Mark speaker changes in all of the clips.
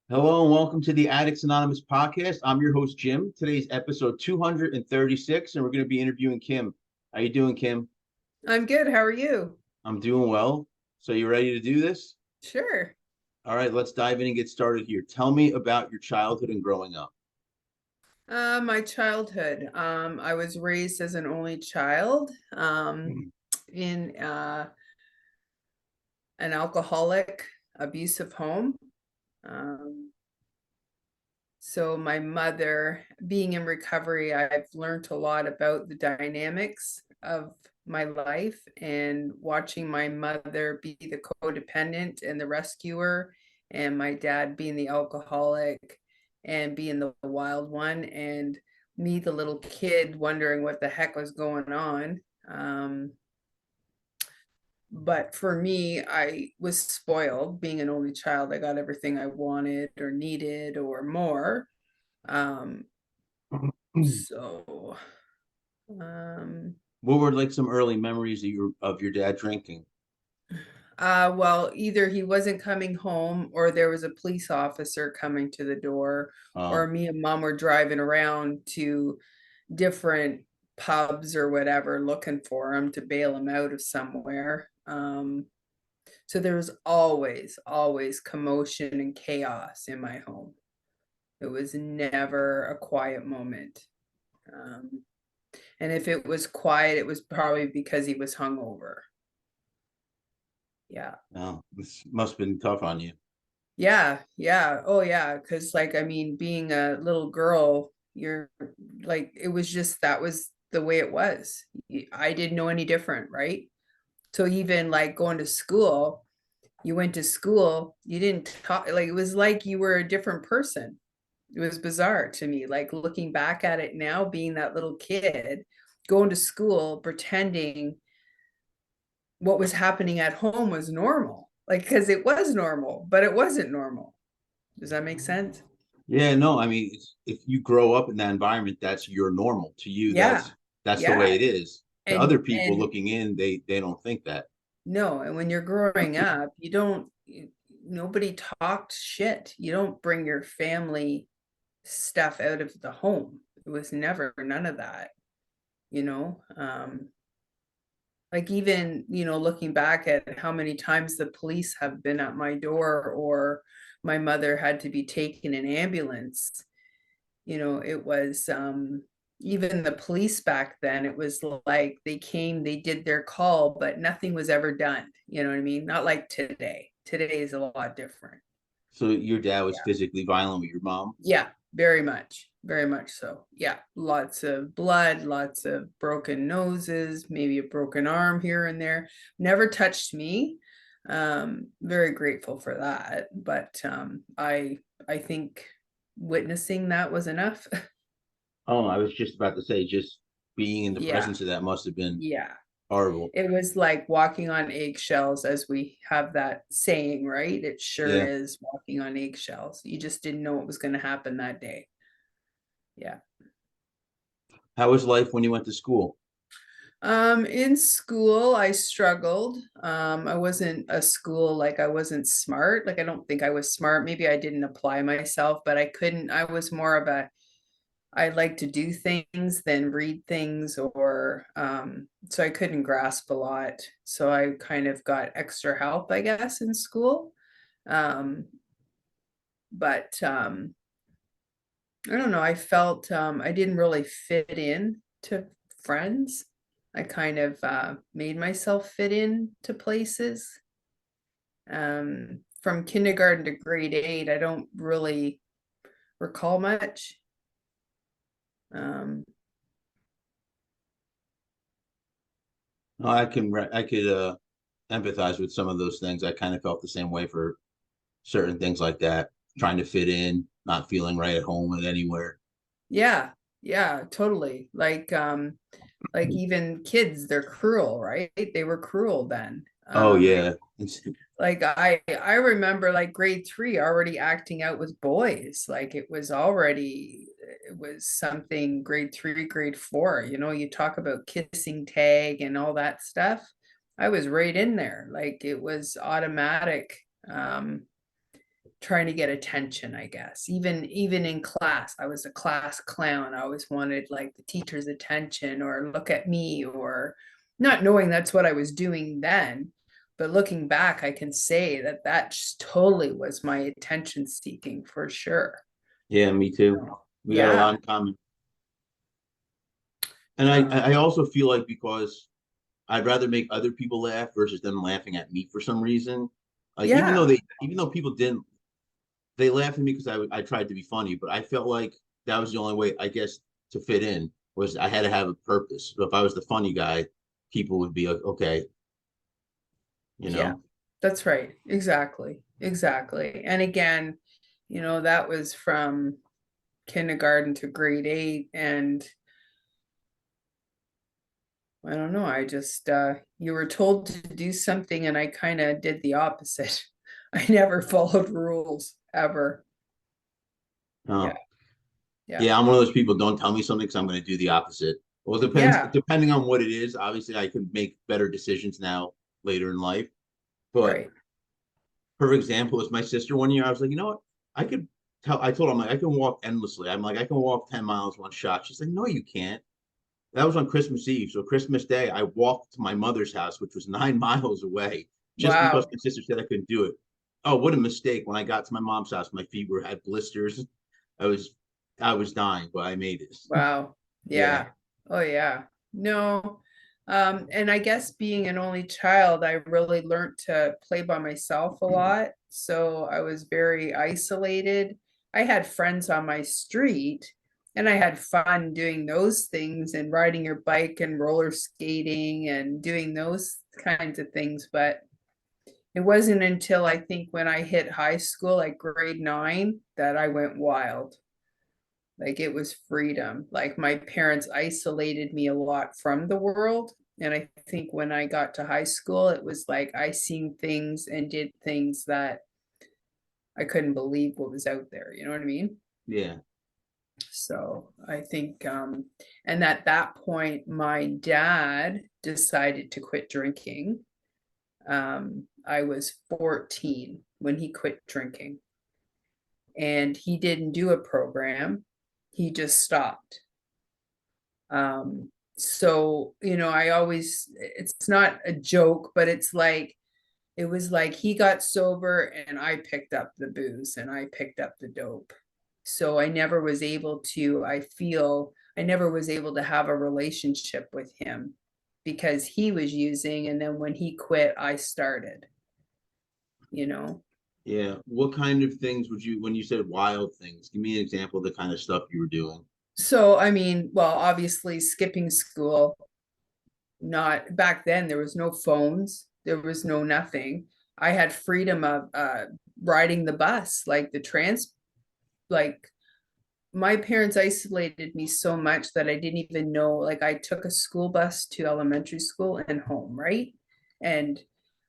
Speaker 1: Hello and welcome to the Addicts Anonymous podcast. I'm your host, Jim. Today's episode 236, and we're going to be interviewing Kim. How you doing, Kim?
Speaker 2: I'm good. How are you?
Speaker 1: I'm doing well. So you ready to do this?
Speaker 2: Sure.
Speaker 1: All right, let's dive in and get started here. Tell me about your childhood and growing up.
Speaker 2: My childhood. I was raised as an only child, in an alcoholic, abusive home. Um, so my mother, being in recovery, I've learned a lot about the dynamics of my life and watching my mother be the codependent and the rescuer, and my dad being the alcoholic and being the wild one, and me, the little kid, wondering what the heck was going on. But for me, I was spoiled being an only child. I got everything I wanted or needed or more. Um, so, um,
Speaker 1: What were like some early memories of your dad drinking?
Speaker 2: well, either he wasn't coming home or there was a police officer coming to the door, or
Speaker 1: Um,
Speaker 2: me and mom were driving around to different pubs or whatever looking for him to bail him out of somewhere. So there was always commotion and chaos in my home. It was never a quiet moment. Um, and if it was quiet, it was probably because he was hungover. Yeah.
Speaker 1: no, this must have been tough on you.
Speaker 2: Yeah. Yeah. Oh, yeah. Because, like, I mean, being a little girl, you're like, it was just that was the way it was. I didn't know any different. Right. So even like going to school, you went to school, you didn't talk, like, it was like you were a different person. It was bizarre to me, like looking back at it now, being that little kid, going to school, pretending what was happening at home was normal. Like, because it was normal, but it wasn't normal. Does that make sense?
Speaker 1: Yeah, no, I mean, if you grow up in that environment, that's your normal. To you,
Speaker 2: Yeah.
Speaker 1: that's the way
Speaker 2: Yeah.
Speaker 1: it is. To other people
Speaker 2: And
Speaker 1: looking in, they don't think that.
Speaker 2: no, and when you're growing up, you don't, nobody talked shit. You don't bring your family stuff out of the home. It was never none of that, you know. Like, even, looking back at how many times the police have been at my door, or my mother had to be taken in ambulance. It was, even the police back then, it was like they came, they did their call, but nothing was ever done. You know what I mean? Not like today. Today is a lot different.
Speaker 1: So your dad was
Speaker 2: Yeah.
Speaker 1: physically violent with your mom?
Speaker 2: Yeah, very much. Very much so. Yeah, lots of blood, lots of broken noses, maybe a broken arm here and there. Never touched me. Very grateful for that. But I think witnessing that was enough.
Speaker 1: Oh, I was just about to say, just being in the
Speaker 2: Yeah,
Speaker 1: presence of that must have been
Speaker 2: yeah.
Speaker 1: horrible.
Speaker 2: It was like walking on eggshells, as we have that saying, right? It sure
Speaker 1: Yeah.
Speaker 2: is walking on eggshells. You just didn't know what was going to happen that day. Yeah.
Speaker 1: How was life when you went to school?
Speaker 2: In school, I struggled. I wasn't a school, like, I wasn't smart. Like, I don't think I was smart. Maybe I didn't apply myself, but I couldn't, I was more of a, I like to do things than read things, or so I couldn't grasp a lot. So I kind of got extra help, I guess, in school. Um, but I don't know, I felt I didn't really fit in to friends. I kind of made myself fit in to places. From kindergarten to grade 8, I don't really recall much. Um,
Speaker 1: No, I could empathize with some of those things. I kind of felt the same way for certain things like that, trying to fit in, not feeling right at home with anywhere.
Speaker 2: yeah, yeah, totally. Like even kids, they're cruel, right? They were cruel then.
Speaker 1: Oh yeah.
Speaker 2: Like I remember, like, grade 3 already acting out with boys. Like, it was something. Grade 3, grade 4, you talk about kissing tag and all that stuff. I was right in there. Like, it was automatic. trying to get attention, I guess. Even in class, I was a class clown. I always wanted like the teacher's attention or look at me, or not knowing that's what I was doing then. But looking back, I can say that that just totally was my attention seeking for sure.
Speaker 1: Yeah, me too. We got a
Speaker 2: Yeah.
Speaker 1: lot in common. And I
Speaker 2: Um,
Speaker 1: also feel like because I'd rather make other people laugh versus them laughing at me for some reason. Like
Speaker 2: yeah.
Speaker 1: even though people didn't, they laughed at me because I tried to be funny, but I felt like that was the only way, I guess, to fit in was I had to have a purpose. So if I was the funny guy, people would be like, okay, you
Speaker 2: Yeah.
Speaker 1: know?
Speaker 2: That's right. Exactly. Exactly. And again, that was from kindergarten to grade 8. And I don't know, I just you were told to do something and I kind of did the opposite. I never followed rules ever. Yeah.
Speaker 1: Oh,
Speaker 2: Yeah.
Speaker 1: yeah, I'm one of those people. Don't tell me something because I'm going to do the opposite. Well, it depends.
Speaker 2: Yeah.
Speaker 1: Depending on what it is, obviously, I can make better decisions now later in life. But
Speaker 2: Right.
Speaker 1: for example, as my sister one year, I was like, you know what? I could tell. I told her, I'm like, I can walk endlessly. I'm like, I can walk 10 miles one shot. She's like, no, you can't. That was on Christmas Eve. So Christmas Day, I walked to my mother's house, which was 9 miles away, just because
Speaker 2: Wow.
Speaker 1: my sister said I couldn't do it. Oh, what a mistake! When I got to my mom's house, my feet were had blisters. I was I was dying, but I made it.
Speaker 2: Wow.
Speaker 1: Yeah,
Speaker 2: Yeah. Oh yeah. No. And I guess being an only child, I really learned to play by myself a lot. So I was very isolated. I had friends on my street and I had fun doing those things and riding your bike and roller skating and doing those kinds of things. But it wasn't until I think when I hit high school, like grade 9, that I went wild. Like it was freedom. Like my parents isolated me a lot from the world. And I think when I got to high school, it was like I seen things and did things that I couldn't believe what was out there. You know what I mean?
Speaker 1: yeah,
Speaker 2: So I think, and at that point, my dad decided to quit drinking. I was 14 when he quit drinking, and he didn't do a program, he just stopped. So I always, it's not a joke, but it's like it was like he got sober and I picked up the booze and I picked up the dope. So I feel I never was able to have a relationship with him because he was using, and then when he quit I started, you know
Speaker 1: yeah. What kind of things would you, when you said wild things, give me an example of the kind of stuff you were doing?
Speaker 2: so I mean, well, obviously skipping school. Not back then, there was no phones, there was no nothing. I had freedom of riding the bus, like the trans like my parents isolated me so much that I didn't even know, like I took a school bus to elementary school and home, right? And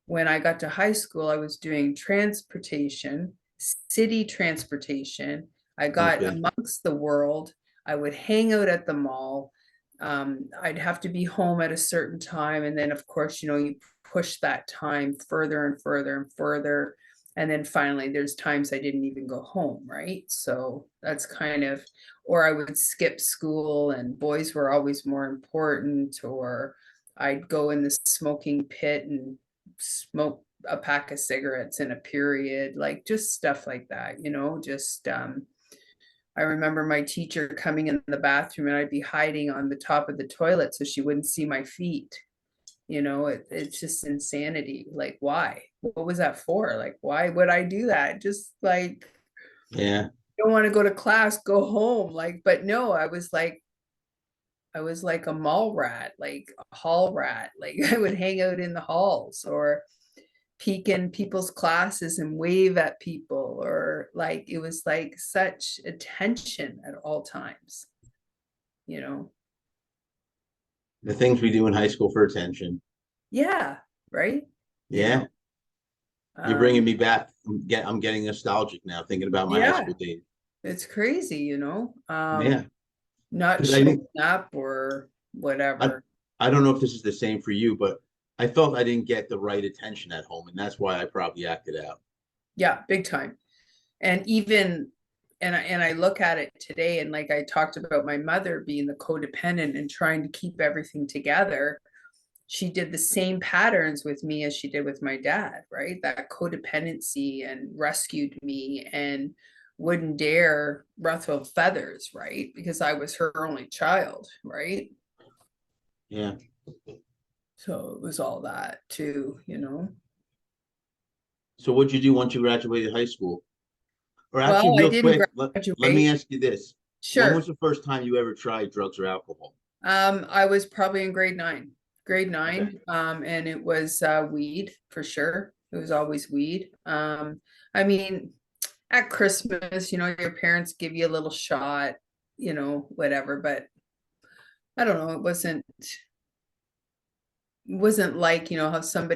Speaker 2: when I got to high school, I was doing transportation, city transportation. I got
Speaker 1: Okay.
Speaker 2: amongst the world. I would hang out at the mall. I'd have to be home at a certain time. And then, of course, you push that time further and further and further. And then finally, there's times I didn't even go home, right? So that's kind of, or I would skip school and boys were always more important, or I'd go in the smoking pit and smoke a pack of cigarettes in a period, like just stuff like that, just I remember my teacher coming in the bathroom and I'd be hiding on the top of the toilet so she wouldn't see my feet. It's just insanity. Like, why? What was that for? Like, why would I do that? Just like,
Speaker 1: Yeah,
Speaker 2: don't want to go to class, go home. Like, but no, I was like a mall rat, like a hall rat. Like I would hang out in the halls or peek in people's classes and wave at people, or like it was like such attention at all times, you know?
Speaker 1: the things we do in high school for attention.
Speaker 2: Yeah, right. You know,
Speaker 1: Yeah, you're bringing
Speaker 2: um,
Speaker 1: me back. I'm getting nostalgic now, thinking about my high
Speaker 2: yeah,
Speaker 1: school days.
Speaker 2: it's crazy,
Speaker 1: Yeah,
Speaker 2: not
Speaker 1: because I
Speaker 2: showing
Speaker 1: think
Speaker 2: up or
Speaker 1: I
Speaker 2: whatever.
Speaker 1: I don't know if this is the same for you, but I felt I didn't get the right attention at home, and that's why I probably acted out.
Speaker 2: Yeah, big time. And even, and I look at it today, and like I talked about my mother being the codependent and trying to keep everything together, she did the same patterns with me as she did with my dad, right? That codependency, and rescued me and wouldn't dare ruffle feathers, right? Because I was her only child, right?
Speaker 1: Yeah.
Speaker 2: So it was all that too, you know.
Speaker 1: So what'd you do once you graduated high school? Or
Speaker 2: Well,
Speaker 1: actually,
Speaker 2: I
Speaker 1: real
Speaker 2: didn't
Speaker 1: quick, let me
Speaker 2: graduate.
Speaker 1: ask you this. When was
Speaker 2: Sure.
Speaker 1: the first time you ever tried drugs or alcohol?
Speaker 2: I was probably in grade nine, grade
Speaker 1: Okay.
Speaker 2: nine. And it was weed for sure. It was always weed. I mean, at Christmas, your parents give you a little shot, whatever, but I don't know, it wasn't like, how some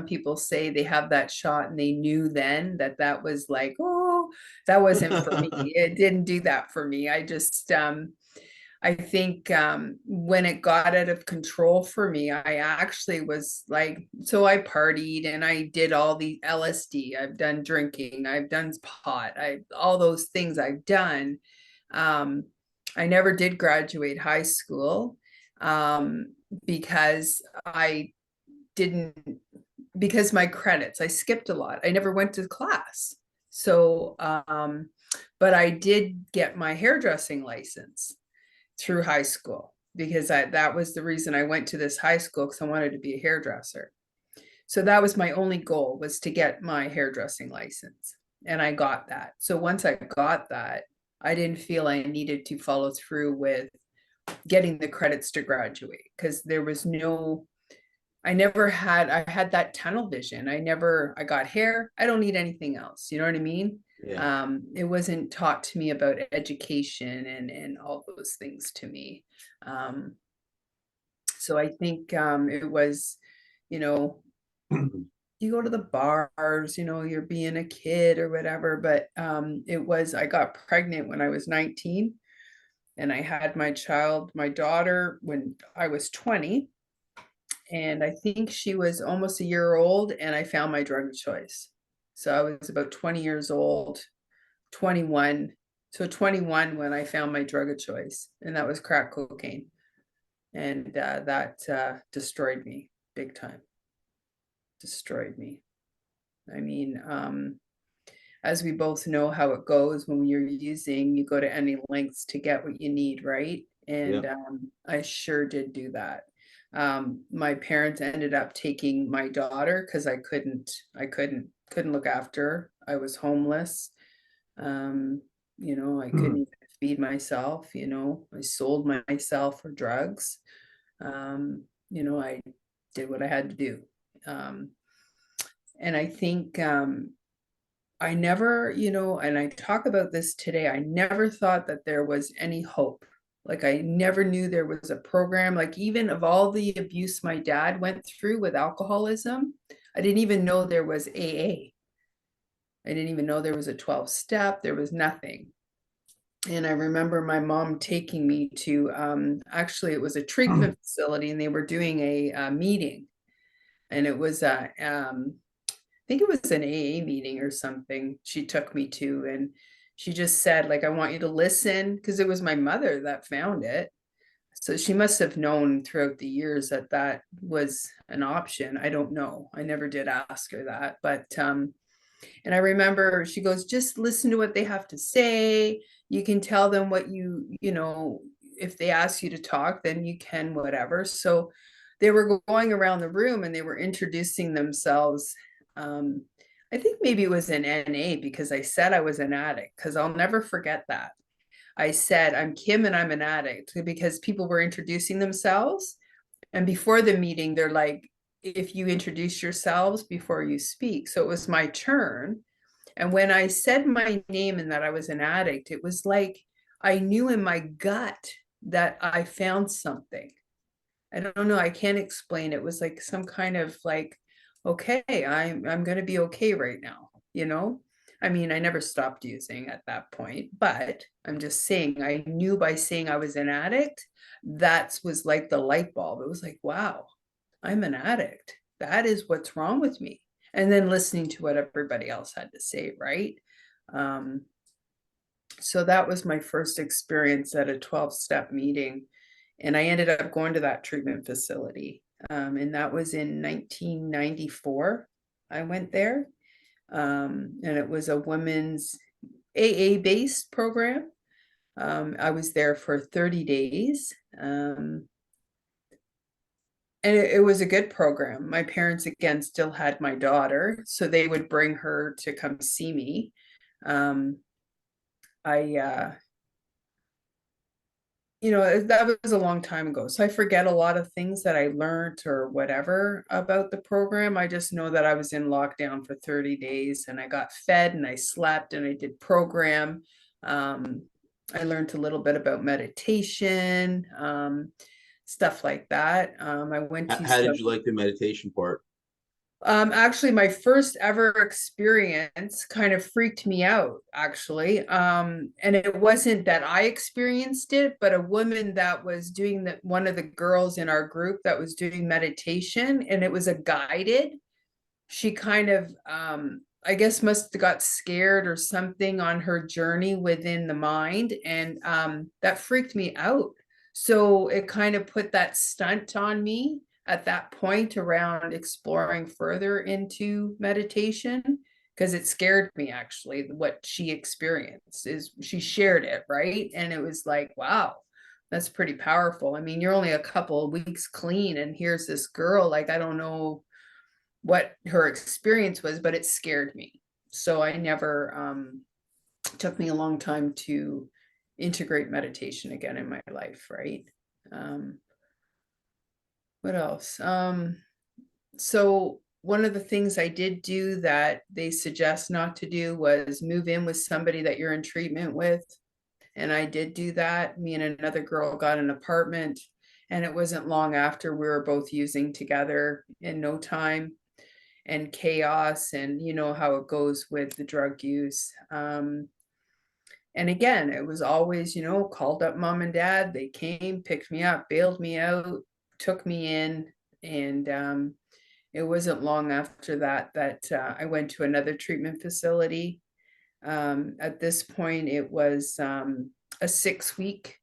Speaker 2: people say they have that shot and they knew then that that was like, oh, that wasn't for me. It didn't do that for me. I think when it got out of control for me, I actually was like, so I partied and I did all the LSD. I've done drinking, I've done pot, all those things I've done. Um, I never did graduate high school because I didn't, because my credits, I skipped a lot. I never went to class. So, but I did get my hairdressing license through high school because that was the reason I went to this high school, because I wanted to be a hairdresser. So that was my only goal, was to get my hairdressing license. And I got that. So once I got that, I didn't feel I needed to follow through with getting the credits to graduate, because there was no, I had that tunnel vision. I got hair. I don't need anything else. You know what I mean?
Speaker 1: Yeah.
Speaker 2: It wasn't taught to me about education and all those things to me. Um, so I think it was, you know, you go to the bars, you're being a kid or whatever, but I got pregnant when I was 19, and I had my daughter, when I was 20, and I think she was almost a year old, and I found my drug of choice. So I was about 20 years old, 21. So 21 when I found my drug of choice, and that was crack cocaine. And that destroyed me big time. Destroyed me. I mean, as we both know how it goes when you're using, you go to any lengths to get what you need, right?
Speaker 1: Yeah.
Speaker 2: And I sure did do that. My parents ended up taking my daughter because I couldn't look after her. I was homeless. Um, I couldn't even feed myself, I sold myself for drugs. I did what I had to do. Um, and I think I never, and I talk about this today, I never thought that there was any hope. Like, I never knew there was a program, like, even of all the abuse my dad went through with alcoholism, I didn't even know there was AA. I didn't even know there was a 12 step, there was nothing. And I remember my mom taking me to, actually, it was a treatment facility, and they were doing a meeting. And it was I think it was an AA meeting or something she took me to, and she just said, like, I want you to listen, because it was my mother that found it. So she must have known throughout the years that that was an option. I don't know. I never did ask her that, but and I remember she goes, just listen to what they have to say. You can tell them what if they ask you to talk, then you can, whatever. So they were going around the room and they were introducing themselves. Um, I think maybe it was an NA, because I said I was an addict, because I'll never forget that. I said, I'm Kim and I'm an addict, because people were introducing themselves. And before the meeting, they're like, if you introduce yourselves before you speak. So it was my turn. And when I said my name and that I was an addict, it was like I knew in my gut that I found something. I don't know. I can't explain. It was like some kind of like, okay, I'm going to be okay right now, you know? I mean, I never stopped using at that point, but I'm just saying, I knew by saying I was an addict, that was like the light bulb. It was like, wow, I'm an addict. That is what's wrong with me. And then listening to what everybody else had to say, right? So that was my first experience at a 12-step meeting. And I ended up going to that treatment facility. And that was in 1994. I went there. And it was a women's AA based program. I was there for 30 days. And it was a good program. My parents, again, still had my daughter, so they would bring her to come see me. Um, I that was a long time ago, so I forget a lot of things that I learned or whatever about the program. I just know that I was in lockdown for 30 days and I got fed and I slept and I did program. um, I learned a little bit about meditation, stuff like that. I went to
Speaker 1: How did
Speaker 2: some.
Speaker 1: you like the meditation part?
Speaker 2: Actually, my first ever experience kind of freaked me out, actually. And it wasn't that I experienced it, but a woman that was doing that, one of the girls in our group that was doing meditation, and it was a guided. She kind of, I guess, must have got scared or something on her journey within the mind, and that freaked me out. So it kind of put that stunt on me at that point around exploring further into meditation, because it scared me, actually. What she experienced is she shared it, right? And it was like, wow, that's pretty powerful. I mean, you're only a couple of weeks clean, and here's this girl, like, I don't know what her experience was, but it scared me. So I never, took me a long time to integrate meditation again in my life, right? Um, what else? So one of the things I did do that they suggest not to do was move in with somebody that you're in treatment with. And I did do that. Me and another girl got an apartment, and it wasn't long after we were both using together in no time, and chaos, and you know how it goes with the drug use. And again, it was always, called up mom and dad. They came, picked me up, bailed me out, took me in. And it wasn't long after that that I went to another treatment facility. At this point, it was a 6-week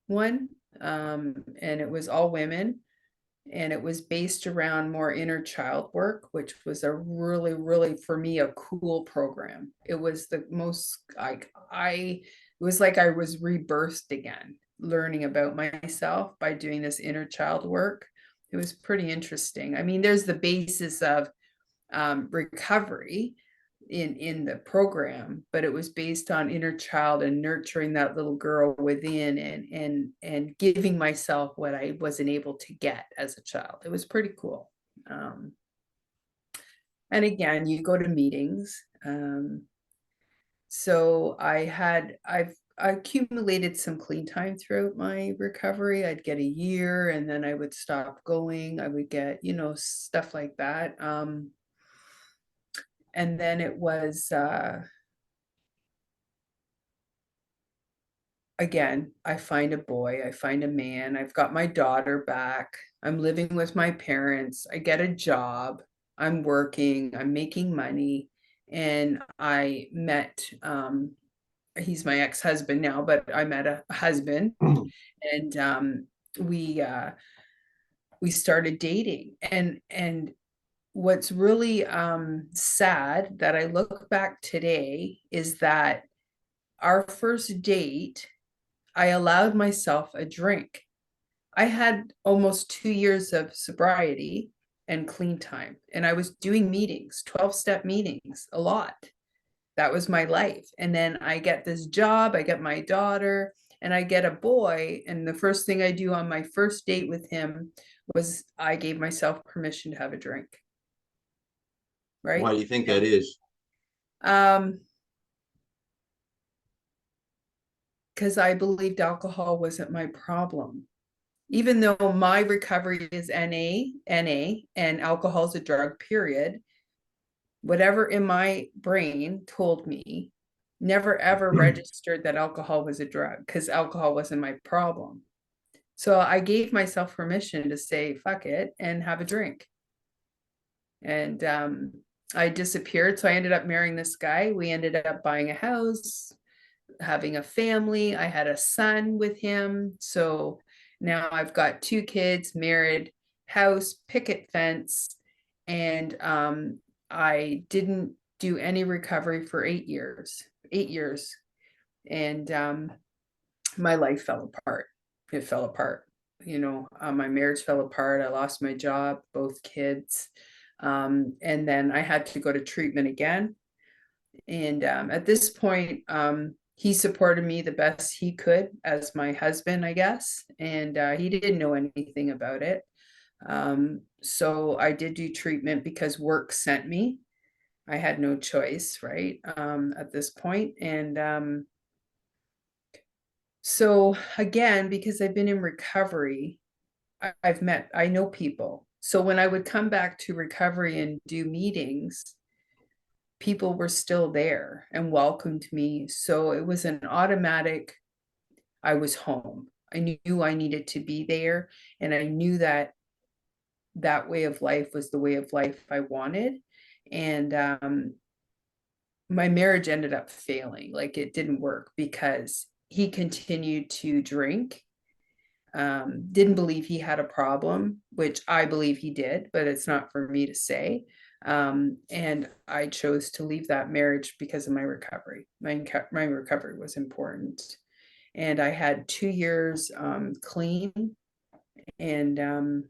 Speaker 2: one, and it was all women, and it was based around more inner child work, which was a really, really, for me, a cool program. It was the most, like, it was like I was rebirthed again, learning about myself by doing this inner child work. It was pretty interesting. I mean, there's the basis of recovery in the program, but it was based on inner child and nurturing that little girl within, and giving myself what I wasn't able to get as a child. It was pretty cool. And again, you go to meetings. So I've I accumulated some clean time throughout my recovery. I'd get a year and then I would stop going. I would get, stuff like that. And then it was, again, I find a boy, I find a man, I've got my daughter back, I'm living with my parents, I get a job, I'm working, I'm making money. And I met, he's my ex-husband now, but I met a husband, and we started dating. And what's really sad that I look back today is that our first date, I allowed myself a drink. I had almost 2 years of sobriety and clean time, and I was doing meetings, 12-step meetings, a lot. That was my life. And then I get this job, I get my daughter, and I get a boy. And the first thing I do on my first date with him was I gave myself permission to have a drink,
Speaker 1: Why
Speaker 2: right?
Speaker 1: do you think that is?
Speaker 2: Um, because I believed alcohol wasn't my problem. Even though my recovery is NA, and alcohol is a drug, period, whatever in my brain told me never ever registered that alcohol was a drug, because alcohol wasn't my problem. So I gave myself permission to say fuck it and have a drink. And I disappeared. So I ended up marrying this guy. We ended up buying a house, having a family. I had a son with him. So now I've got two kids, married, house, picket fence, and I didn't do any recovery for 8 years. 8 years. And my life fell apart. It fell apart. My marriage fell apart. I lost my job, both kids. And then I had to go to treatment again. And at this point, he supported me the best he could as my husband, I guess. And he didn't know anything about it. So I did do treatment because work sent me. I had no choice, right? At this point. And so again, because I've been in recovery, I know people. So when I would come back to recovery and do meetings, people were still there and welcomed me. So it was an automatic, I was home. I knew I needed to be there. And I knew that that way of life was the way of life I wanted. And my marriage ended up failing. Like it didn't work because he continued to drink. Didn't believe he had a problem, which I believe he did, but it's not for me to say. And I chose to leave that marriage because of my recovery. My recovery was important. And I had 2 years clean, and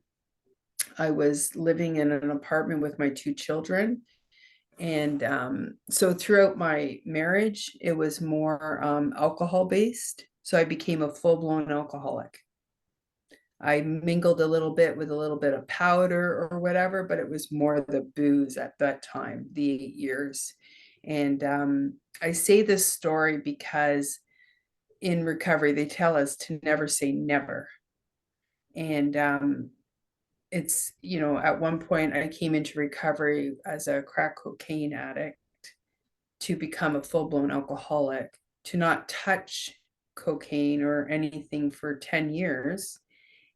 Speaker 2: I was living in an apartment with my two children. And so throughout my marriage, it was more alcohol based. So I became a full blown alcoholic. I mingled a little bit with a little bit of powder or whatever, but it was more the booze at that time, the 8 years. And I say this story because in recovery, they tell us to never say never. And at one point, I came into recovery as a crack cocaine addict to become a full blown alcoholic, to not touch cocaine or anything for 10 years.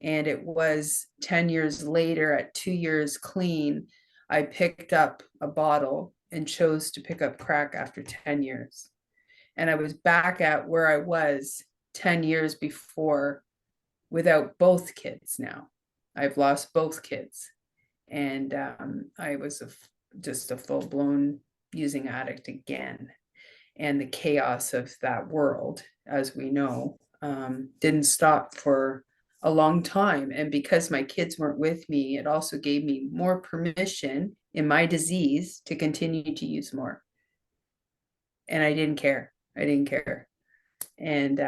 Speaker 2: And it was 10 years later, at 2 years clean, I picked up a bottle and chose to pick up crack after 10 years. And I was back at where I was 10 years before without both kids now. I've lost both kids. And I was just a full blown using addict again. And the chaos of that world, as we know, didn't stop for a long time. And because my kids weren't with me, it also gave me more permission in my disease to continue to use more. And I didn't care. I didn't care. And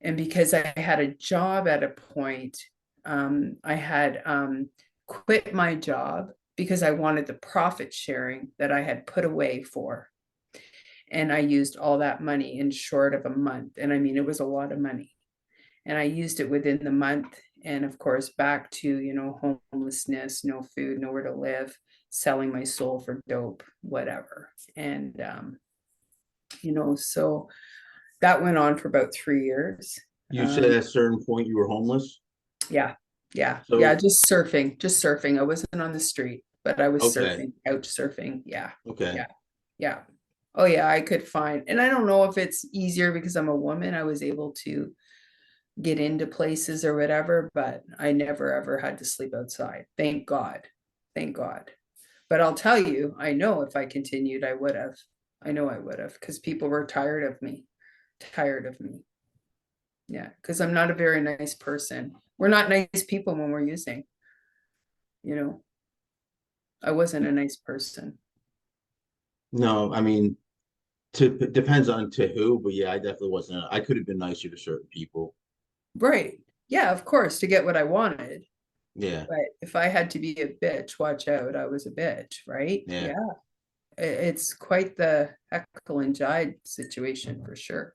Speaker 2: because I had a job at a point, I had quit my job because I wanted the profit sharing that I had put away for. And I used all that money in short of a month. And I mean, it was a lot of money. And I used it within the month. And of course, back to, homelessness, no food, nowhere to live, selling my soul for dope, whatever. And, so that went on for about 3 years.
Speaker 1: You said at a certain point you were homeless.
Speaker 2: Yeah. Yeah. Yeah.
Speaker 1: So,
Speaker 2: Just surfing, just surfing. I wasn't on the street, but I was
Speaker 1: okay,
Speaker 2: surfing, couch surfing. Yeah.
Speaker 1: okay.
Speaker 2: Yeah. Yeah. Oh yeah, I could find, and I don't know if it's easier because I'm a woman, I was able to get into places or whatever, but I never ever had to sleep outside. Thank God. Thank God. But I'll tell you, I know if I continued, I would have. I know I would have because people were tired of me. Tired of me. Yeah, because I'm not a very nice person. We're not nice people when we're using, you know. I wasn't a nice person.
Speaker 1: No, I mean, it depends on to who, but yeah, I definitely wasn't. I could have been nicer to certain people.
Speaker 2: Right. Yeah, of course, to get what I wanted.
Speaker 1: Yeah,
Speaker 2: But if I had to be a bitch, watch out, I was a bitch, right?
Speaker 1: yeah.
Speaker 2: Yeah. It's quite the heckle and jive situation for sure.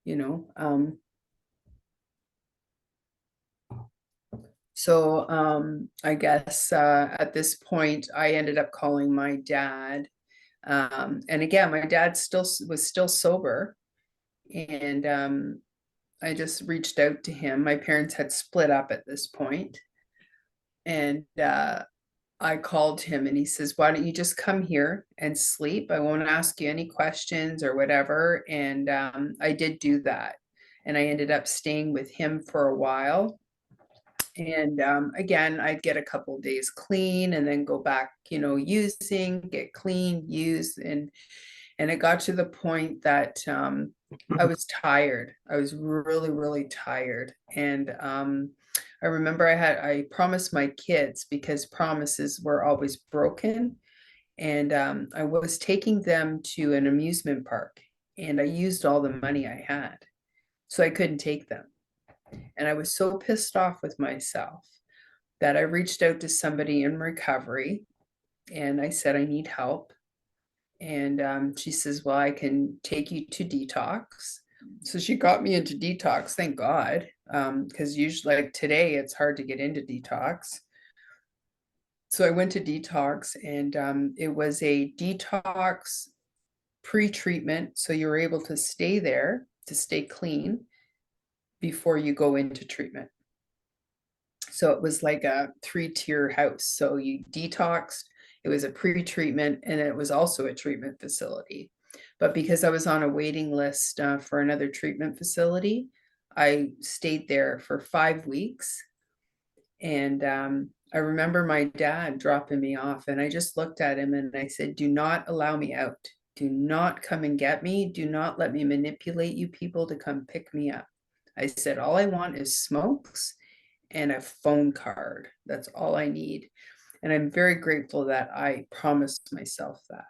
Speaker 2: You know. So I guess at this point I ended up calling my dad. And again, my dad was still sober. And I just reached out to him. My parents had split up at this point. And I called him and he says, "Why don't you just come here and sleep? I won't ask you any questions or whatever." And I did do that. And I ended up staying with him for a while. And again, I'd get a couple days clean and then go back, using, get clean, use, and it got to the point that I was tired. I was really, really tired. And I remember I promised my kids, because promises were always broken. And I was taking them to an amusement park, and I used all the money I had. So I couldn't take them. And I was so pissed off with myself that I reached out to somebody in recovery and I said, I need help. And she says, well, I can take you to detox. So she got me into detox, thank God. Because usually, like today, it's hard to get into detox. So I went to detox, and it was a detox pre-treatment. So you were able to stay there to stay clean before you go into treatment. So it was like a 3-tier house. So you detoxed, it was a pre-treatment, and it was also a treatment facility. But because I was on a waiting list for another treatment facility, I stayed there for 5 weeks. And I remember my dad dropping me off, and I just looked at him and I said, do not allow me out. Do not come and get me. Do not let me manipulate you people to come pick me up. I said, all I want is smokes and a phone card. That's all I need. And I'm very grateful that I promised myself that.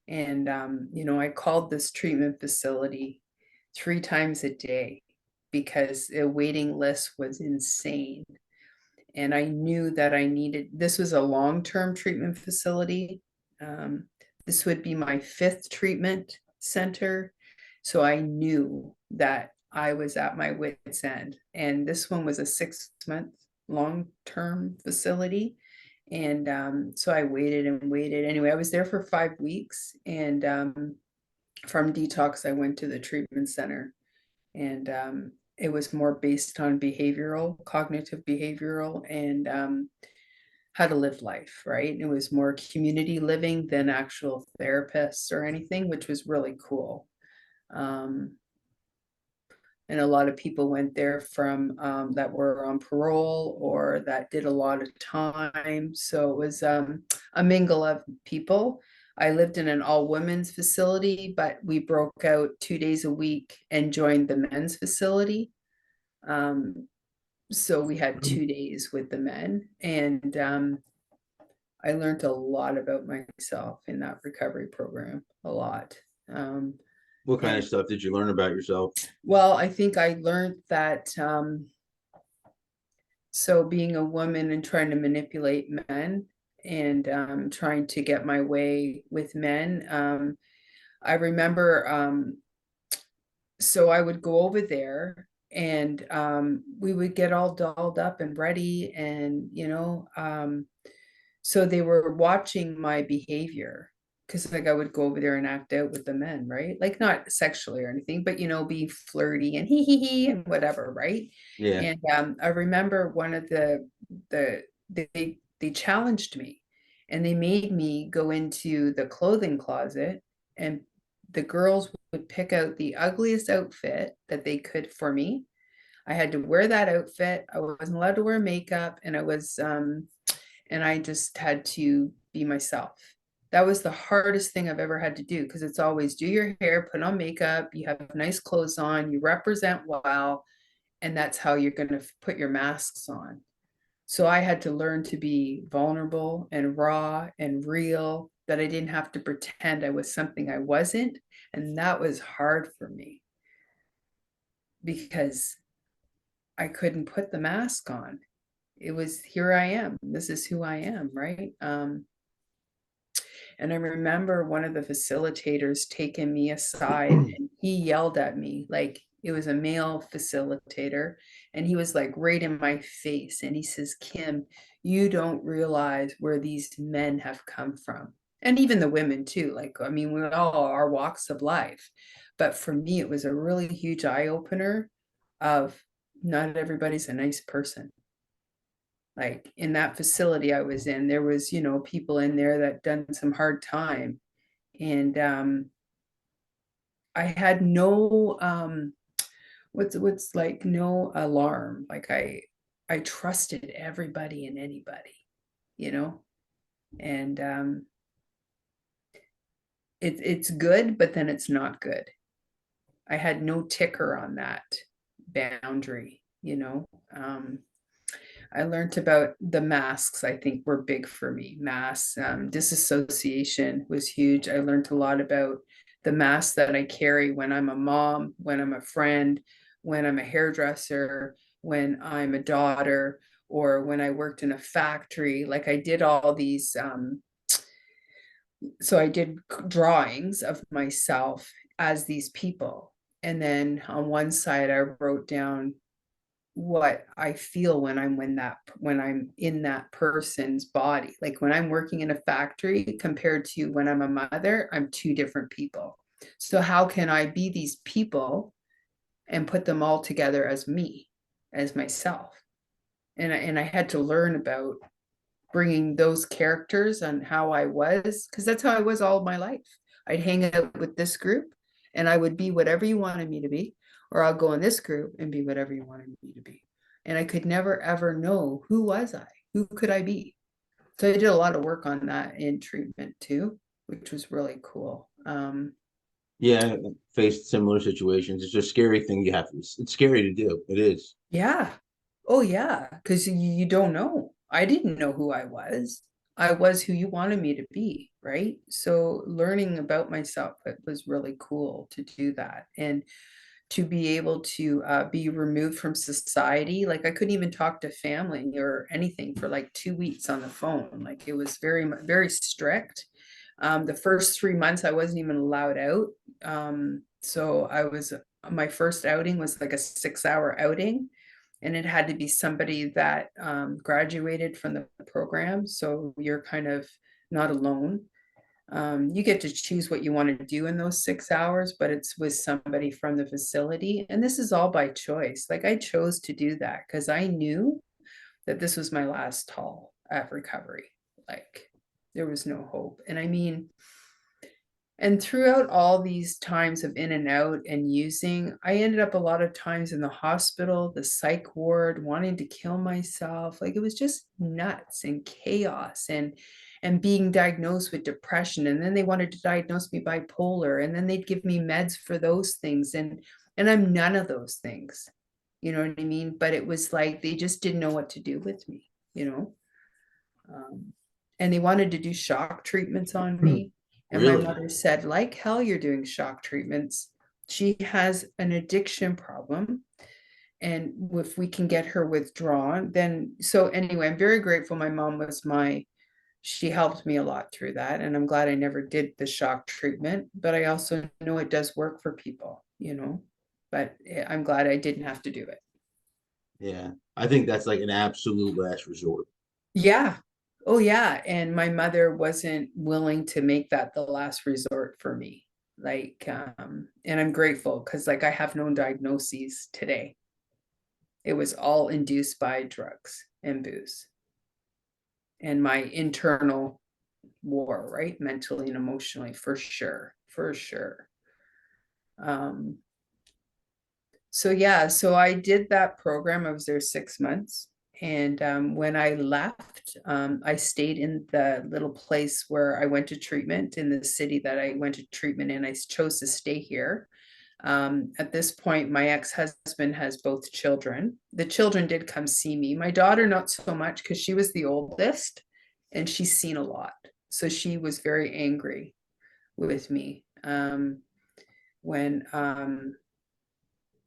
Speaker 2: And, I called this treatment facility 3 times a day because the waiting list was insane. And I knew that this was a long-term treatment facility. This would be my 5th treatment center. So I knew that I was at my wit's end. And this one was a 6-month long-term facility. And so I waited and waited. Anyway, I was there for 5 weeks. And from detox, I went to the treatment center. And it was more based on cognitive behavioral, and how to live life, right? It was more community living than actual therapists or anything, which was really cool. And a lot of people went there from that were on parole or that did a lot of time. So it was a mingle of people. I lived in an all women's facility, but we broke out 2 days a week and joined the men's facility. So we had 2 days with the men, and I learned a lot about myself in that recovery program, a lot.
Speaker 1: What kind
Speaker 2: And
Speaker 1: of stuff did you learn about yourself?
Speaker 2: well, I think I learned that so being a woman and trying to manipulate men and trying to get my way with men, I remember so I would go over there, and we would get all dolled up and ready, and so they were watching my behavior, because like I would go over there and act out with the men, right? Like not sexually or anything, but be flirty and hee and whatever, right?
Speaker 1: Yeah.
Speaker 2: And I remember one of the they challenged me, and they made me go into the clothing closet, and the girls would pick out the ugliest outfit that they could for me. I had to wear that outfit. I wasn't allowed to wear makeup, and and I just had to be myself. That was the hardest thing I've ever had to do, because it's always do your hair, put on makeup, you have nice clothes on, you represent well, and that's how you're going to put your masks on. So I had to learn to be vulnerable and raw and real, that I didn't have to pretend I was something I wasn't. And that was hard for me because I couldn't put the mask on. It was, here I am. This is who I am, right? And I remember one of the facilitators taking me aside, and he yelled at me, like it was a male facilitator. And he was like right in my face. And he says, Kim, you don't realize where these men have come from. And even the women too. Like, I mean, we all are walks of life. But for me, it was a really huge eye opener of not everybody's a nice person. Like in that facility I was in, there was, people in there that done some hard time. And I had no what's like no alarm. Like I trusted everybody and anybody, you know? And it's good, but then it's not good. I had no ticker on that boundary, you know. I learned about the masks, I think were big for me. Masks, disassociation was huge. I learned a lot about the masks that I carry when I'm a mom, when I'm a friend, when I'm a hairdresser, when I'm a daughter, or when I worked in a factory. Like I did all these, so I did drawings of myself as these people. And then on one side, I wrote down what I feel when I'm in that person's body. Like when I'm working in a factory compared to when I'm a mother, I'm two different people. So how can I be these people and put them all together as me, as myself? And I had to learn about bringing those characters and how I was, because that's how I was all my life. I'd hang out with this group and I would be whatever you wanted me to be, or I'll go in this group and be whatever you wanted me to be. And I could never ever know who was I, who could I be. So I did a lot of work on that in treatment too, which was really cool.
Speaker 1: Yeah, I faced similar situations. It's just a scary thing you have to, it's scary to do. It is.
Speaker 2: Yeah. Oh, yeah. Because you don't know. I didn't know who I was. I was who you wanted me to be, right? So learning about myself, it was really cool to do that. And to be able to be removed from society. Like I couldn't even talk to family or anything for like 2 weeks on the phone. Like it was very strict. The first 3 months I wasn't even allowed out. So my first outing was like a 6 hour outing, and it had to be somebody that graduated from the program. So you're kind of not alone. You get to choose what you want to do in those 6 hours, but it's with somebody from the facility. And this is all by choice. Like I chose to do that because I knew that this was my last haul at recovery. Like there was no hope. And I mean, and throughout all these times of in and out and using, I ended up a lot of times in the hospital, the psych ward, wanting to kill myself. Like it was just nuts and chaos and being diagnosed with depression. And then they wanted to diagnose me bipolar, and then they'd give me meds for those things. And I'm none of those things. You know what I mean? But it was like they just didn't know what to do with me, you know? Um, and they wanted to do shock treatments on me. And my
Speaker 1: Really?
Speaker 2: mother said, like hell, you're doing shock treatments. She has an addiction problem. And if we can get her withdrawn, then so anyway, I'm very grateful. My mom was she helped me a lot through that. And I'm glad I never did the shock treatment, but I also know it does work for people, you know. But I'm glad I didn't have to do it.
Speaker 1: Yeah. I think that's like an absolute last resort.
Speaker 2: Yeah. Oh, yeah. And my mother wasn't willing to make that the last resort for me. Like, and I'm grateful because, like, I have no diagnoses today. It was all induced by drugs and booze and my internal war, right? Mentally and emotionally, for sure. For sure. Um, So yeah, so I did that program. I was there 6 months. And when I left, I stayed in the little place where I went to treatment in the city that I went to treatment in. I chose to stay here. At this point, my ex-husband has both children. The children did come see me. My daughter, not so much because she was the oldest and she's seen a lot. So she was very angry with me when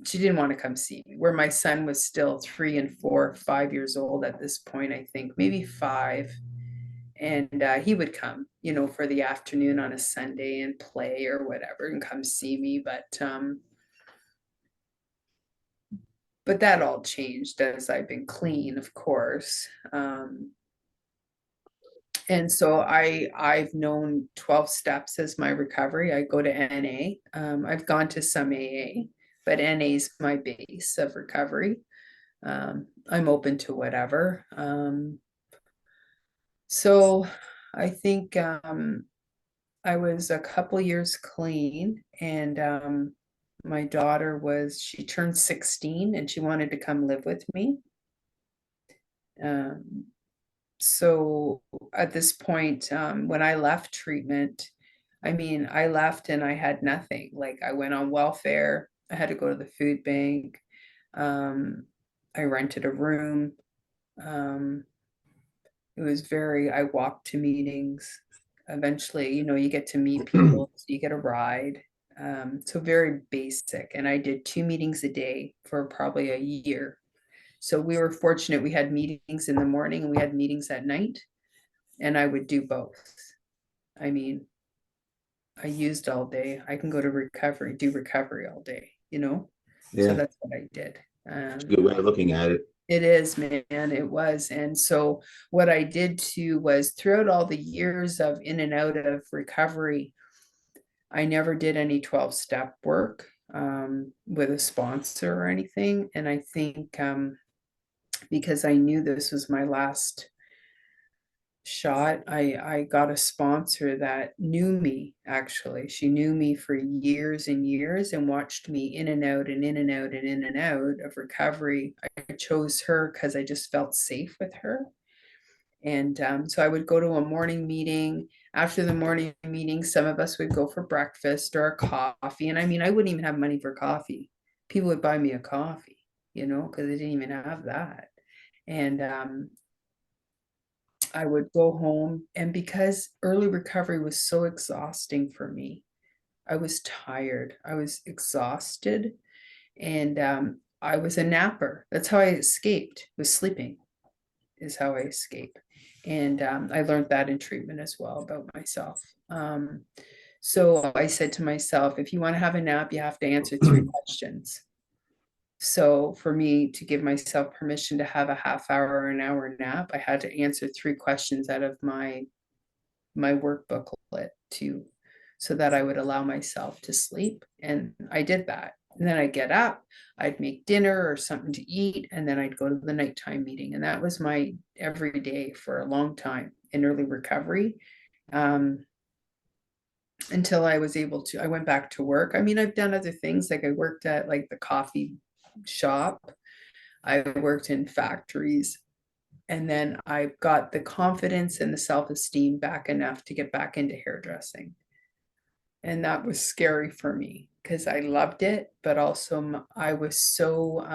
Speaker 2: she didn't want to come see me, where my son was still 3 and 4 5 years old at this point, I think maybe 5. And he would come, for the afternoon on a Sunday and play or whatever and come see me. But that all changed as I've been clean, of course. And so I've known 12 steps as my recovery. I go to NA. I've gone to some AA, but NA is my base of recovery. I'm open to whatever. So I think I was a couple years clean, and my daughter she turned 16 and she wanted to come live with me. Um, so at this point, when I left treatment, I mean, I left and I had nothing. Like I went on welfare, I had to go to the food bank. Um, I rented a room. Um, it was I walked to meetings. Eventually, you get to meet people, so you get a ride. So very basic. And I did 2 meetings a day for probably a year. So we were fortunate. We had meetings in the morning and we had meetings at night, and I would do both. I mean, I used all day. I can go to recovery, do recovery all day, you know? So
Speaker 1: Yeah,
Speaker 2: that's what I did.
Speaker 1: it's a good way of looking at it.
Speaker 2: It is, man, it was. And so what I did too was throughout all the years of in and out of recovery, I never did any 12-step work with a sponsor or anything. And I think because I knew this was my last shot, I got a sponsor that knew me. Actually, she knew me for years and years and watched me in and out and in and out and in and out of recovery. I chose her because I just felt safe with her. And so I would go to a morning meeting. After the morning meeting, some of us would go for breakfast or a coffee. And I mean, I wouldn't even have money for coffee. People would buy me a coffee, because I didn't even have that. And I would go home. And because early recovery was so exhausting for me, I was tired, I was exhausted, and I was a napper. That's how I escaped, was sleeping is how I escape. And I learned that in treatment as well about myself. So I said to myself, if you want to have a nap, you have to answer 3 questions. So for me to give myself permission to have a half hour or an hour nap, I had to answer 3 questions out of my work booklet to so that I would allow myself to sleep. And I did that. And then I'd get up, I'd make dinner or something to eat, and then I'd go to the nighttime meeting. And that was my every day for a long time in early recovery. Um, until I went back to work. I mean, I've done other things. Like I worked at like the coffee shop. I worked in factories. And then I got the confidence and the self-esteem back enough to get back into hairdressing. And that was scary for me because I loved it, but also I was so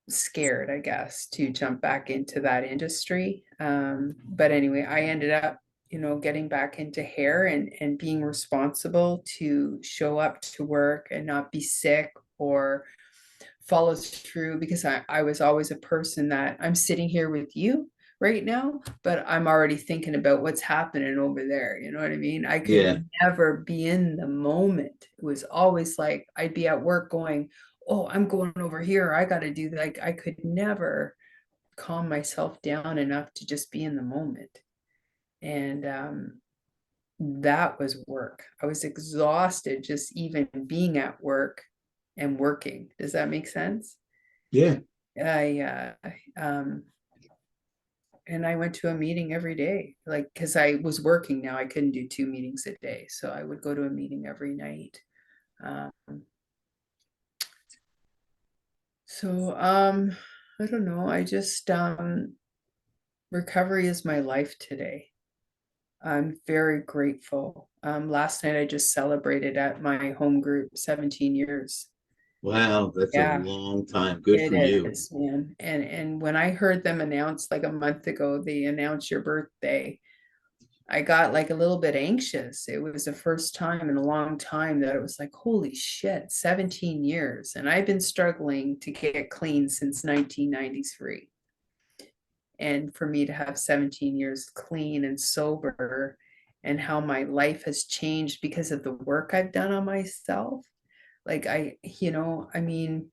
Speaker 2: scared, I guess, to jump back into that industry. But anyway, I ended up, getting back into hair and being responsible to show up to work and not be sick or follow through, because I was always a person that I'm sitting here with you right now, but I'm already thinking about what's happening over there. You know what I mean? I could
Speaker 1: Yeah,
Speaker 2: never be in the moment. It was always like I'd be at work going, oh, I'm going over here. I got to do that. Like I could never calm myself down enough to just be in the moment. And that was work. I was exhausted just even being at work and working. Does that make sense?
Speaker 1: yeah,
Speaker 2: I and I went to a meeting every day, like because I was working now, I couldn't do 2 meetings a day, so I would go to a meeting every night. Um, so I don't know. I just recovery is my life today. I'm very grateful. Last night I just celebrated at my home group 17 years.
Speaker 1: wow, that's a
Speaker 2: Yeah,
Speaker 1: long time. Good for
Speaker 2: it
Speaker 1: you.
Speaker 2: is, man. And when I heard them announce like a month ago, they announced your birthday, I got like a little bit anxious. It was the first time in a long time that it was like, holy shit, 17 years. And I've been struggling to get clean since 1993. And for me to have 17 years clean and sober, and how my life has changed because of the work I've done on myself. Like I mean,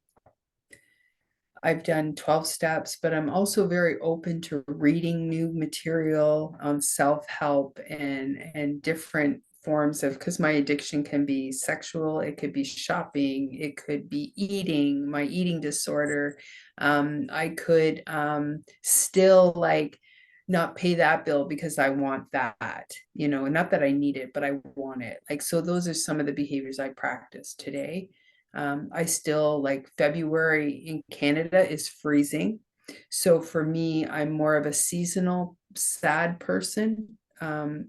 Speaker 2: I've done 12 steps, but I'm also very open to reading new material on self-help and different forms of, because my addiction can be sexual, it could be shopping, it could be eating, my eating disorder. I could still like not pay that bill because I want that, not that I need it, but I want it. Like, so those are some of the behaviors I practice today. I still like February in Canada is freezing. So for me, I'm more of a seasonal sad person.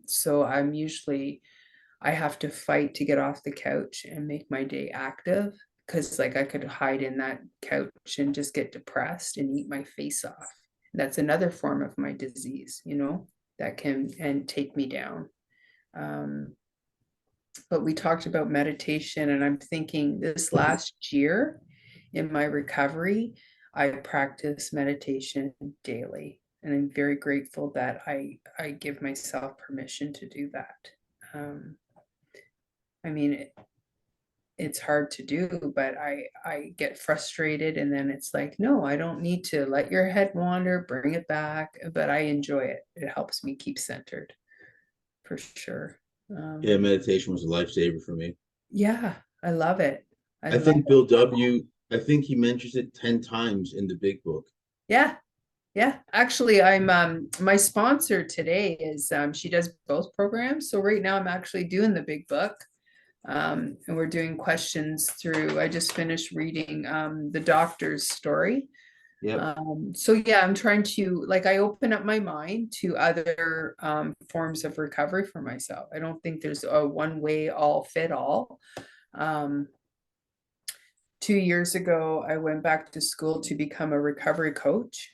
Speaker 2: So I have to fight to get off the couch and make my day active because like I could hide in that couch and just get depressed and eat my face off. That's another form of my disease, that can and take me down. Um, but we talked about meditation, and I'm thinking this last year in my recovery, I practice meditation daily. And I'm very grateful that I give myself permission to do that. Um, I mean, it's hard to do, but I get frustrated, and then it's like, no, I don't need to let your head wander, bring it back, but I enjoy it. It helps me keep centered for sure.
Speaker 1: Yeah,
Speaker 2: Um,
Speaker 1: meditation was a lifesaver for me.
Speaker 2: yeah, I love it. I
Speaker 1: I
Speaker 2: love
Speaker 1: think Bill W. I think he mentions it 10 times in the big book.
Speaker 2: Yeah, yeah. Actually, I'm my sponsor today is she does both programs. So right now I'm actually doing the big book. And we're doing questions through. I just finished reading the doctor's story.
Speaker 1: Yep.
Speaker 2: So yeah, I'm trying to like I open up my mind to other forms of recovery for myself. I don't think there's a one way all fit all. Um, 2 years ago, I went back to school to become a recovery coach.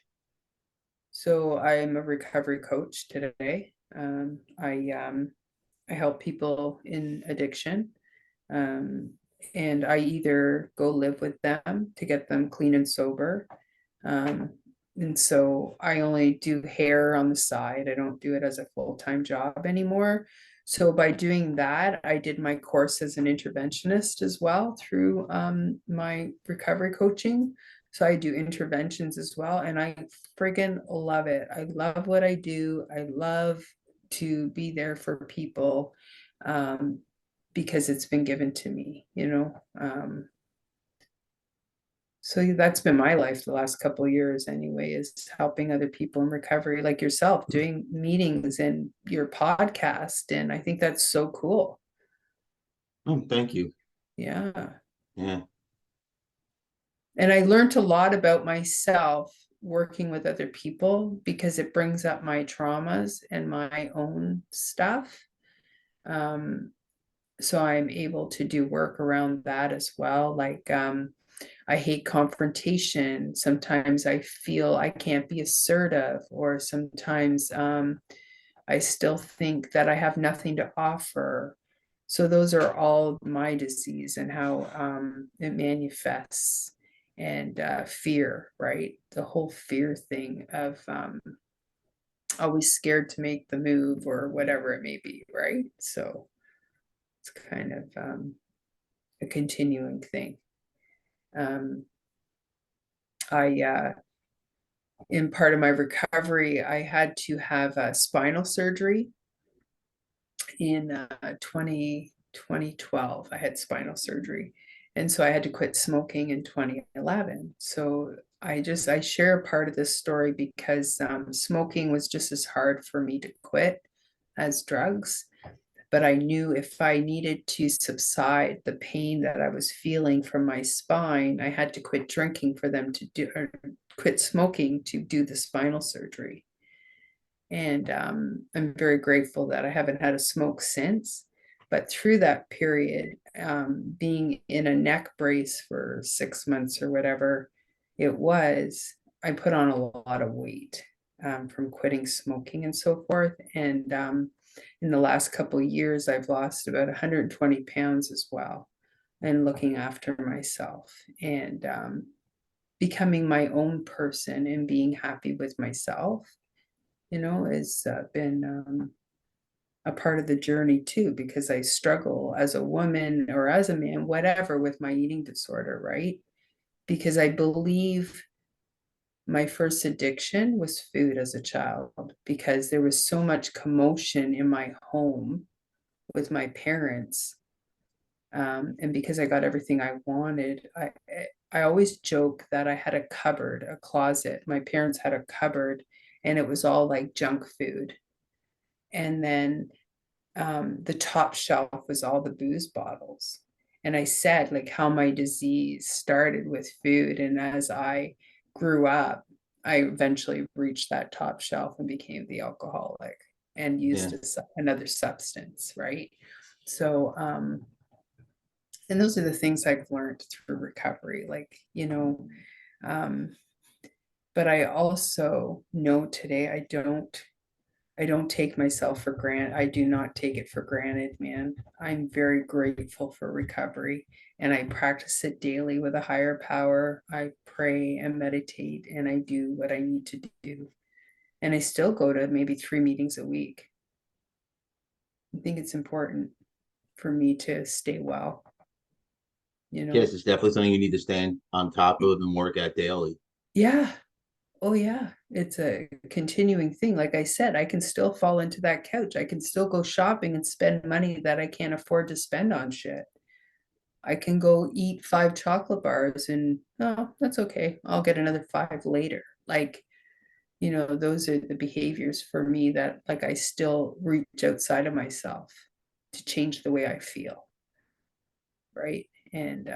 Speaker 2: So I'm a recovery coach today. I help people in addiction, um, and I either go live with them to get them clean and sober. Um, and so I only do hair on the side. I don't do it as a full-time job anymore. So by doing that, I did my course as an interventionist as well through my recovery coaching. So I do interventions as well, and I friggin' love it. I love what I do. I love to be there for people because it's been given to me. So that's been my life the last couple of years anyway, is helping other people in recovery like yourself, doing meetings and your podcast. And I think that's so cool.
Speaker 1: Oh, thank you.
Speaker 2: Yeah.
Speaker 1: Yeah.
Speaker 2: And I learned a lot about myself working with other people because it brings up my traumas and my own stuff. Um, so I'm able to do work around that as well. Like I hate confrontation. Sometimes I feel I can't be assertive, or sometimes I still think that I have nothing to offer. So those are all my disease and how it manifests, and fear, right? The whole fear thing of always scared to make the move or whatever it may be, right? So it's kind of a continuing thing. Um, I in part of my recovery, I had to have a spinal surgery in 2012. I had spinal surgery. And so I had to quit smoking in 2011. So I share part of this story because smoking was just as hard for me to quit as drugs. But I knew if I needed to subside the pain that I was feeling from my spine, I had to quit drinking for them to do, or quit smoking to do the spinal surgery. And I'm very grateful that I haven't had a smoke since. But through that period, being in a neck brace for 6 months or whatever it was, I put on a lot of weight from quitting smoking and so forth. And in the last couple of years, I've lost about 120 pounds as well, and looking after myself and becoming my own person and being happy with myself, has been a part of the journey too, because I struggle as a woman or as a man, whatever, with my eating disorder, right? Because I believe my first addiction was food as a child, because there was so much commotion in my home with my parents. And because I got everything I wanted, I always joke that I had a cupboard, a closet. My parents had a cupboard, and it was all like junk food. And then the top shelf was all the booze bottles. And I said, like, how my disease started with food. And as I grew up, I eventually reached that top shelf and became the alcoholic and
Speaker 1: Yeah.
Speaker 2: used another substance, right? So, and those are the things I've learned through recovery, like, um, but I also know today I don't take myself for granted. I do not take it for granted, man. I'm very grateful for recovery, and I practice it daily with a higher power. I pray and meditate, and I do what I need to do. And I still go to maybe 3 meetings a week. I think it's important for me to stay well, you
Speaker 1: Yes,
Speaker 2: know?
Speaker 1: it's definitely something you need to stand on top of and work at daily.
Speaker 2: Yeah. Oh, yeah. It's a continuing thing. Like I said, I can still fall into that couch. I can still go shopping and spend money that I can't afford to spend on shit. I can go eat 5 chocolate bars and no, that's okay. I'll get another 5 later. Like, those are the behaviors for me that like I still reach outside of myself to change the way I feel. Right. And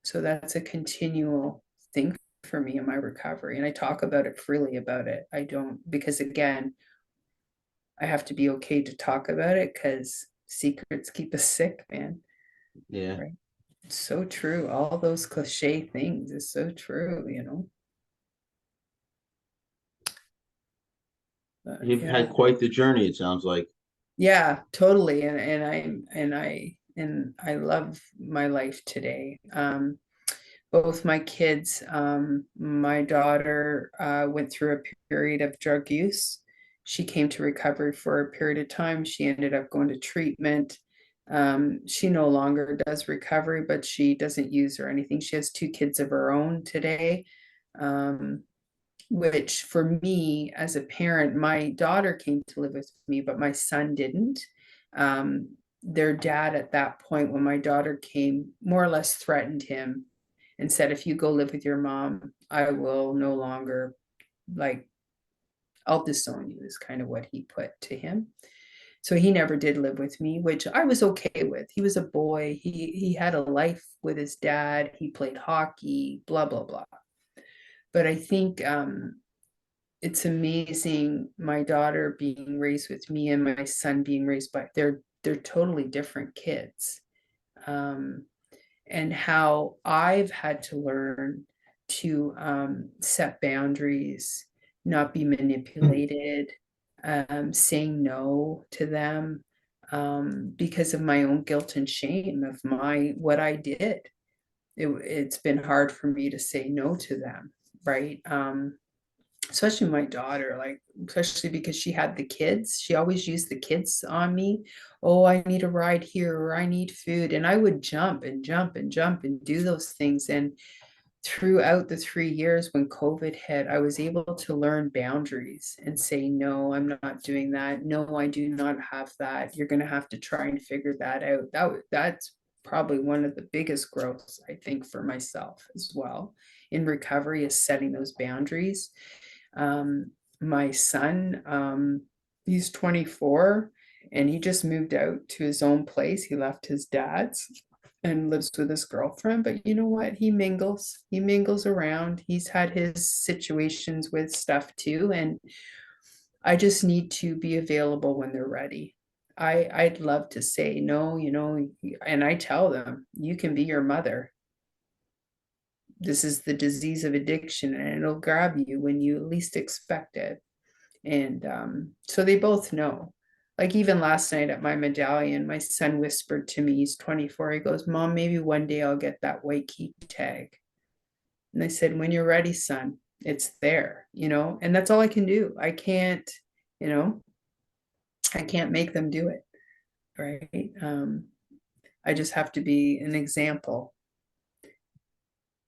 Speaker 2: so that's a continual thing for me in my recovery. And I talk about it freely about it. I don't, because again, I have to be okay to talk about it because secrets keep us sick, man.
Speaker 1: Yeah.
Speaker 2: Right. It's so true. All those cliche things is so true. But
Speaker 1: You've
Speaker 2: yeah,
Speaker 1: had quite the journey, it sounds like.
Speaker 2: yeah, totally. And I love my life today. Both my kids, my daughter went through a period of drug use. She came to recovery for a period of time. She ended up going to treatment. She no longer does recovery, but she doesn't use or anything. She has 2 kids of her own today. Um, which for me as a parent, my daughter came to live with me, but my son didn't. Their dad at that point, when my daughter came, more or less threatened him and said, if you go live with your mom, I will no longer, like, I'll disown you, is kind of what he put to him. So he never did live with me, which I was okay with. He was a boy. He had a life with his dad. He played hockey, blah, blah, blah. But I think it's amazing, my daughter being raised with me and my son being raised by, they're totally different kids. Um, and how I've had to learn to set boundaries, not be manipulated, saying no to them, because of my own guilt and shame of my what I did. It's been hard for me to say no to them, right? Especially my daughter, like, especially because she had the kids. She always used the kids on me. Oh, I need a ride here, or I need food. And I would jump and jump and jump and do those things. And throughout the 3 years when COVID hit, I was able to learn boundaries and say, no, I'm not doing that. No, I do not have that. You're going to have to try and figure that out. That's probably one of the biggest growths, I think, for myself as well in recovery, is setting those boundaries. My son, he's 24 and he just moved out to his own place. He left his dad's and lives with his girlfriend. But you know what? He mingles around. He's had his situations with stuff too. And I just need to be available when they're ready. I'd love to say no, and I tell them, you can be your mother. This is the disease of addiction, and it'll grab you when you least expect it. And so they both know. Like, even last night at my medallion, my son whispered to me, he's 24, he goes, Mom, maybe one day I'll get that white key tag. And I said, when you're ready, son, it's there. And that's all I can do. You know, I can't make them do it. Right. I just have to be an example,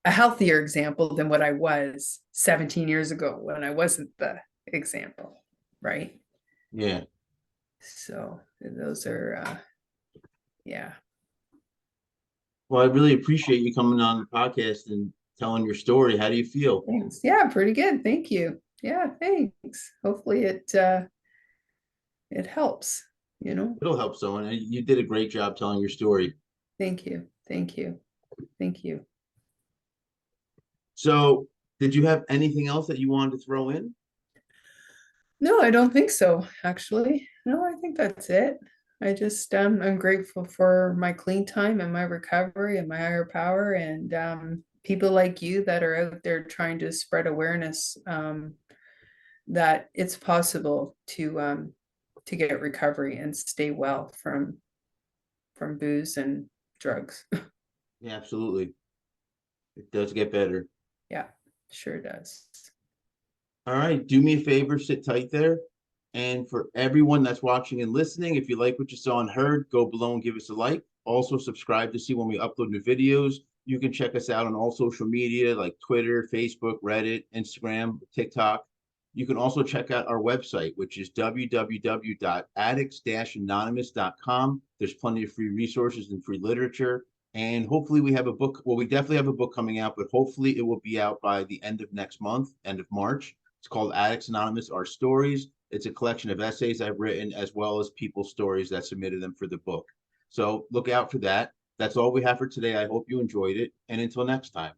Speaker 2: a healthier example than what I was 17 years ago when I wasn't the example. Right.
Speaker 1: Yeah.
Speaker 2: So those are Yeah.
Speaker 1: Well, I really appreciate you coming on the podcast and telling your story. How do you feel?
Speaker 2: Thanks. Yeah, pretty good. Thank you. Yeah, thanks. Hopefully it helps, you know.
Speaker 1: It'll help someone. And you did a great job telling your story.
Speaker 2: Thank you. Thank you. Thank you.
Speaker 1: So, did you have anything else that you wanted to throw in?
Speaker 2: No, I don't think so, actually. No, I think that's it. I just I'm grateful for my clean time and my recovery and my higher power and people like you that are out there trying to spread awareness that it's possible to get recovery and stay well from booze and drugs.
Speaker 1: Yeah, absolutely. It does get better.
Speaker 2: Yeah, sure does.
Speaker 1: All right, do me a favor, sit tight there. And for everyone that's watching and listening, if you like what you saw and heard, go below and give us a like. Also, subscribe to see when we upload new videos. You can check us out on all social media like Twitter, Facebook, Reddit, Instagram, TikTok. You can also check out our website, which is www.addicts-anonymous.com. There's plenty of free resources and free literature. And hopefully we have a book. Well, we definitely have a book coming out, but hopefully it will be out by the end of next month, end of March. It's called Addicts Anonymous, Our Stories. It's a collection of essays I've written as well as people's stories that submitted them for the book. So look out for that. That's all we have for today. I hope you enjoyed it. And until next time.